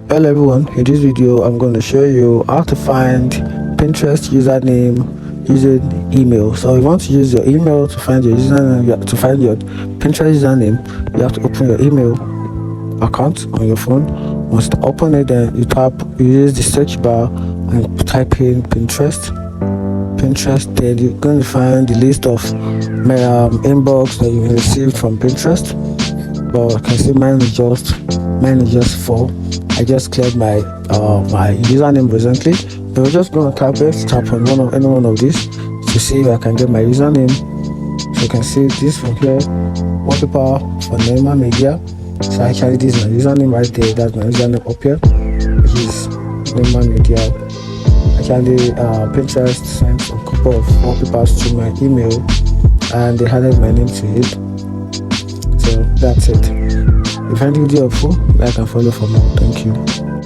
Hello everyone, in this video I'm going to show you how to find Pinterest username using email. So you want to use your email to find your username, to find your Pinterest username, you have to open your email account on your phone. Once you open it, then you use the search bar and type in Pinterest. Then you're going to find the list of inbox that you received from Pinterest. But you can see mine is just 4. I just cleared my username recently. So we're just going to tap on any one of these to see if I can get my username. So you can see this from here, wallpaper for Neymar Media. So actually this is my username right there. That's my username up here, which is Neymar Media. Actually Pinterest sent a couple of wallpapers to my email and they added my name to it. So that's it. If you find the video helpful, like and follow for more. Thank you.